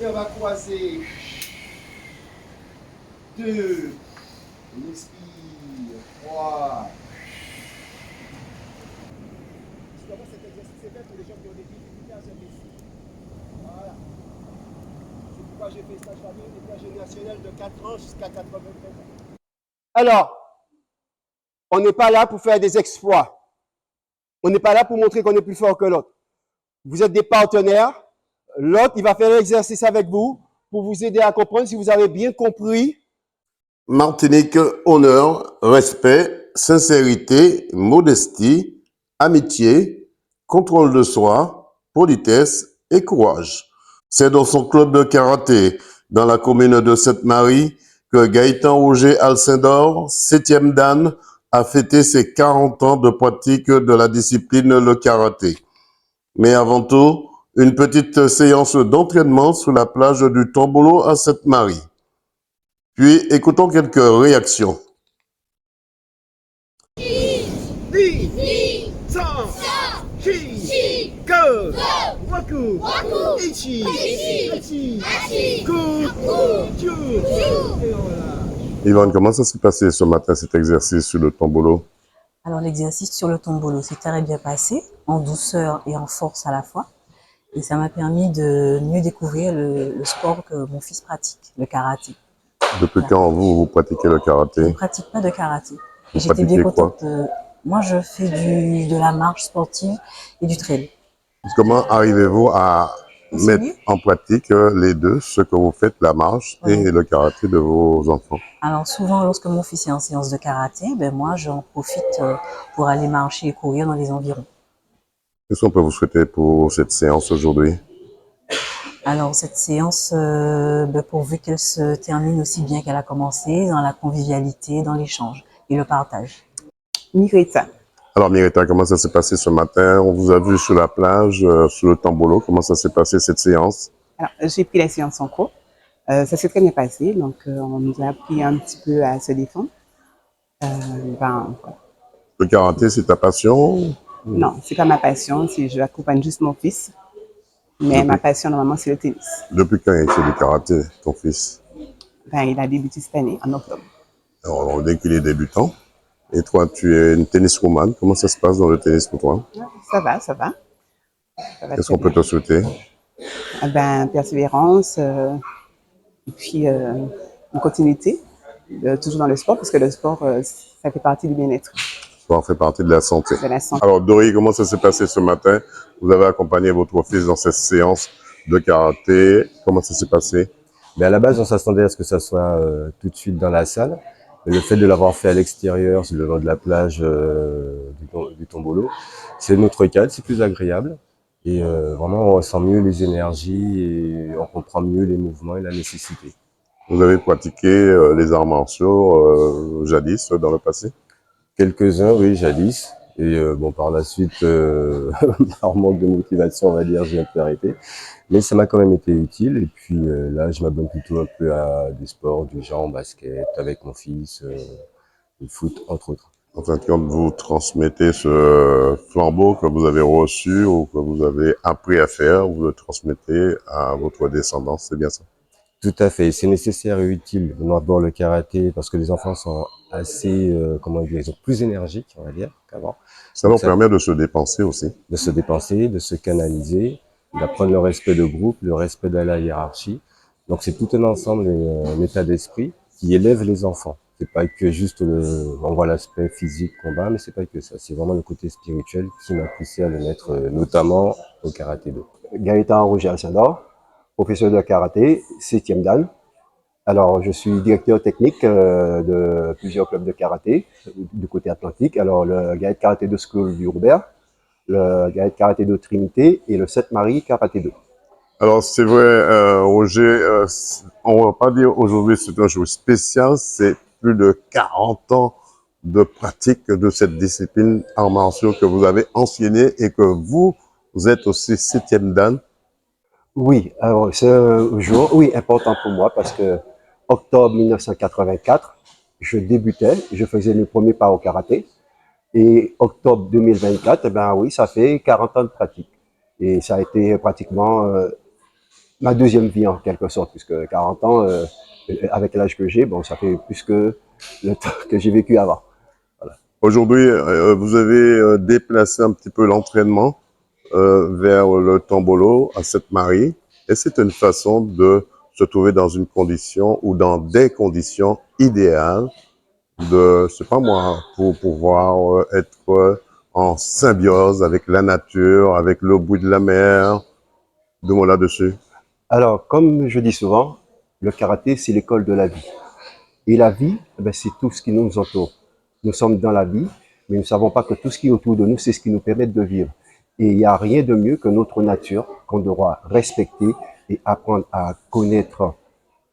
Et on va croiser. Deux. On expire. Trois. Justement, cet exercice est fait pour les gens qui ont des difficultés à se baisser. Voilà. C'est pourquoi j'ai fait stage famille intergénérationnel de 4 ans jusqu'à 93 ans. Alors, on n'est pas là pour faire des exploits. On n'est pas là pour montrer qu'on est plus fort que l'autre. Vous êtes des partenaires. L'autre, il va faire l'exercice avec vous pour vous aider à comprendre si vous avez bien compris. Martinique, honneur, respect, sincérité, modestie, amitié, contrôle de soi, politesse et courage. C'est dans son club de karaté, dans la commune de Sainte-Marie, que Gaëtan Roger Alcindor, 7e dan, a fêté ses 40 ans de pratique de la discipline le karaté. Mais avant tout, une petite séance d'entraînement sur la plage du Tombolo à Sainte-Marie. Puis écoutons quelques réactions. Yvonne, comment ça s'est passé ce matin, cet exercice sur le tombolo? Alors l'exercice sur le tombolo s'est très bien passé, en douceur et en force à la fois. Et ça m'a permis de mieux découvrir le sport que mon fils pratique, le karaté. Depuis quand vous pratiquez le Je karaté? ne pratique pas de karaté. Vous J'étais bien pratiquez quoi? contente. Moi, je fais de la marche sportive et du trail. Comment arrivez-vous à mettre Enseigner? en pratique les deux, ce que vous faites, la marche et le karaté de vos enfants? Alors souvent, lorsque mon fils est en séance de karaté, ben moi, j'en profite pour aller marcher et courir dans les environs. Qu'est-ce qu'on peut vous souhaiter pour cette séance aujourd'hui? Alors cette séance, pourvu qu'elle se termine aussi bien qu'elle a commencé, dans la convivialité, dans l'échange et le partage. Mireta. Alors Mireta, comment ça s'est passé ce matin? On vous a vu sur la plage, sur le Tombolo. Comment ça s'est passé cette séance? Alors, j'ai pris la séance en cours. Ça s'est très bien passé. Donc, on nous a appris un petit peu à se défendre. Voilà. Le karaté, c'est ta passion? Non, c'est pas ma passion. Je accompagne juste mon fils. Mais ma passion, normalement, c'est le tennis. Depuis quand il fait du karaté, ton fils? Il a débuté cette année, en octobre. Alors, dès qu'il est débutant. Et toi, tu es une tenniswoman. Comment ça se passe dans le tennis pour toi? Ça va, ça va. Qu'est-ce qu'on peut te souhaiter? Persévérance, et puis une continuité, toujours dans le sport, parce que le sport, ça fait partie du bien-être. Le sport fait partie de la santé. De la santé. Alors, Dori, comment ça s'est passé ce matin? Vous avez accompagné votre fils dans cette séance de karaté. Comment ça s'est passé? À la base, on s'attendait à ce que ça soit tout de suite dans la salle. Mais le fait de l'avoir fait à l'extérieur, sur le long de la plage du Tombolo, c'est notre cadre, c'est plus agréable. Et vraiment, on ressent mieux les énergies et on comprend mieux les mouvements et la nécessité. Vous avez pratiqué les arts martiaux jadis, dans le passé? Quelques-uns, oui, jadis. Et par la suite, par manque de motivation, on va dire, j'ai un peu arrêté. Mais ça m'a quand même été utile. Et puis là, je m'abonne plutôt un peu à des sports du genre basket avec mon fils, le foot, entre autres. En fin de compte, vous transmettez ce flambeau que vous avez reçu ou que vous avez appris à faire, vous le transmettez à votre descendance, c'est bien ça? Tout à fait, c'est nécessaire et utile. D'abord le karaté, parce que les enfants sont assez, comment dire, ils sont plus énergiques, on va dire, qu'avant. Ça leur permet de se dépenser aussi. De se dépenser, de se canaliser, d'apprendre le respect de groupe, le respect de la hiérarchie. Donc c'est tout un ensemble, un état d'esprit qui élève les enfants. C'est pas que juste on voit l'aspect physique, combat, mais c'est pas que ça. C'est vraiment le côté spirituel qui m'a poussé à le mettre, notamment au karaté 2. Gaëtan Roger Alcindor, professeur de karaté, 7e dan. Alors, je suis directeur technique de plusieurs clubs de karaté du côté atlantique. Alors, le Gaët Karaté 2 School du Robert, le Gaët Karaté 2 Trinité et le Sainte-Marie Karaté 2. Alors, c'est vrai, Roger, on va pas dire aujourd'hui c'est un jour spécial, c'est plus de 40 ans de pratique de cette discipline arts martiaux que vous avez enseignée et que vous êtes aussi 7e dan. Oui, alors c'est un jour, oui, important pour moi parce que octobre 1984, je débutais, je faisais mes premiers pas au karaté. Et octobre 2024, oui, ça fait 40 ans de pratique. Et ça a été pratiquement ma deuxième vie en quelque sorte, puisque 40 ans, avec l'âge que j'ai, bon, ça fait plus que le temps que j'ai vécu avant. Aujourd'hui, vous avez déplacé un petit peu l'entraînement vers le tombolo à Sainte-Marie. Et c'est une façon de se trouver dans une condition ou dans des conditions idéales de, je sais pas moi, pour pouvoir être en symbiose avec la nature, avec le bruit de la mer. Deux mots là-dessus. Alors, comme je dis souvent, le karaté, c'est l'école de la vie. Et la vie, eh ben, c'est tout ce qui nous entoure. Nous sommes dans la vie, mais nous ne savons pas que tout ce qui est autour de nous, c'est ce qui nous permet de vivre. Et il n'y a rien de mieux que notre nature qu'on doit respecter et apprendre à connaître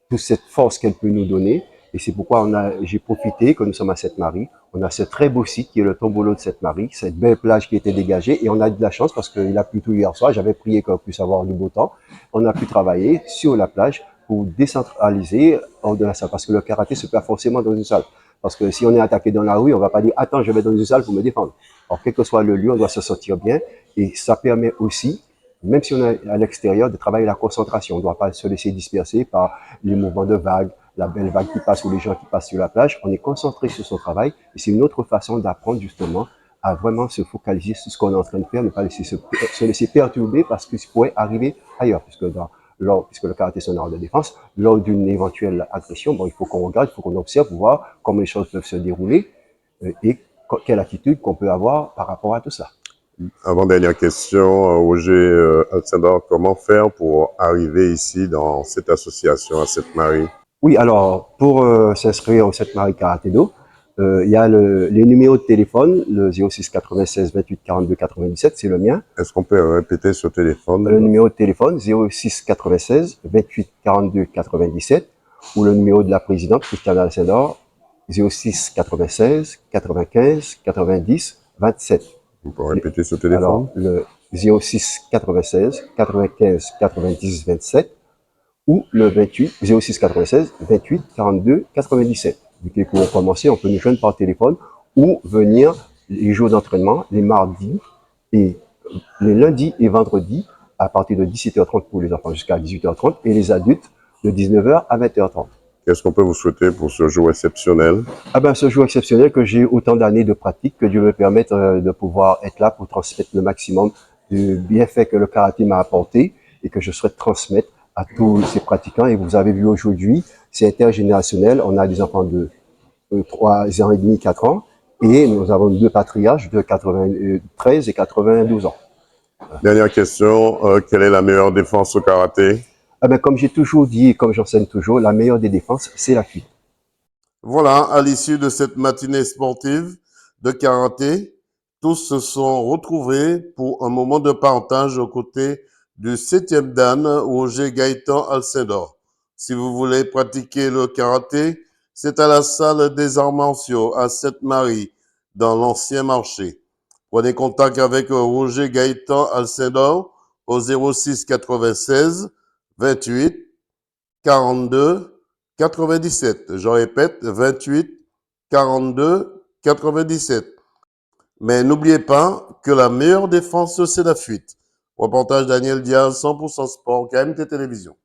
toute cette force qu'elle peut nous donner. Et c'est pourquoi j'ai profité que nous sommes à Sainte-Marie. On a ce très beau site qui est le tombolo de Sainte-Marie, cette belle plage qui était dégagée. Et on a de la chance parce qu'il a plu tout hier soir. J'avais prié qu'on puisse avoir du beau temps. On a pu travailler sur la plage pour décentraliser hors de la salle. Parce que le karaté se perd forcément dans une salle. Parce que si on est attaqué dans la rue, on va pas dire « Attends, je vais dans une salle pour me défendre ». Alors, quel que soit le lieu, on doit se sentir bien. Et ça permet aussi, même si on est à l'extérieur, de travailler la concentration. On ne doit pas se laisser disperser par les mouvements de vagues, la belle vague qui passe ou les gens qui passent sur la plage. On est concentré sur son travail et c'est une autre façon d'apprendre justement à vraiment se focaliser sur ce qu'on est en train de faire, ne pas se laisser perturber parce que ce pourrait arriver ailleurs. Puisque le karaté c'est un art de défense, lors d'une éventuelle agression, bon, il faut qu'on regarde, il faut qu'on observe pour voir comment les choses peuvent se dérouler et quelle attitude qu'on peut avoir par rapport à tout ça. Avant-dernière question, Roger Alcindor, comment faire pour arriver ici dans cette association à Sainte-Marie? Oui, alors, pour s'inscrire au 7 Marie Karaté-Do, il y a les numéros de téléphone, le 06 96 28 42 97, c'est le mien. Est-ce qu'on peut répéter ce téléphone? Le numéro de téléphone, 06 96 28 42 97, ou le numéro de la présidente, Christiane Alcindor, 06 96 95 90 27. Vous pouvez répéter ce téléphone? Alors, le 06 96 95 90 27, ou le 28 06 96 28 42 97. Vu que les cours ont commencé, on peut nous joindre par téléphone ou venir les jours d'entraînement, les mardis et les lundis et vendredis à partir de 17h30 pour les enfants jusqu'à 18h30 et les adultes de 19h à 20h30. Qu'est-ce qu'on peut vous souhaiter pour ce jour exceptionnel? Ah ben, ce jour exceptionnel que j'ai autant d'années de pratique, que Dieu me permette de pouvoir être là pour transmettre le maximum du bienfait que le karaté m'a apporté et que je souhaite transmettre à tous ces pratiquants. Et vous avez vu aujourd'hui, c'est intergénérationnel. On a des enfants de 3 ans et demi, 4 ans. Et nous avons deux patriarches de 93 et 92 ans. Dernière question, quelle est la meilleure défense au karaté? Ah ben, comme j'ai toujours dit et comme j'enseigne toujours, la meilleure des défenses, c'est la fuite. Voilà, à l'issue de cette matinée sportive de karaté, tous se sont retrouvés pour un moment de partage aux côtés du 7e dan, Roger Gaëtan Alcindor. Si vous voulez pratiquer le karaté, c'est à la salle des arts martiaux à Sainte-Marie, dans l'ancien marché. Prenez contact avec Roger Gaëtan Alcindor au 06 96 28 42 97. Je répète, 28 42 97. Mais n'oubliez pas que la meilleure défense, c'est la fuite. Reportage Daniel Diaz, 100% Sport, KMT Télévision.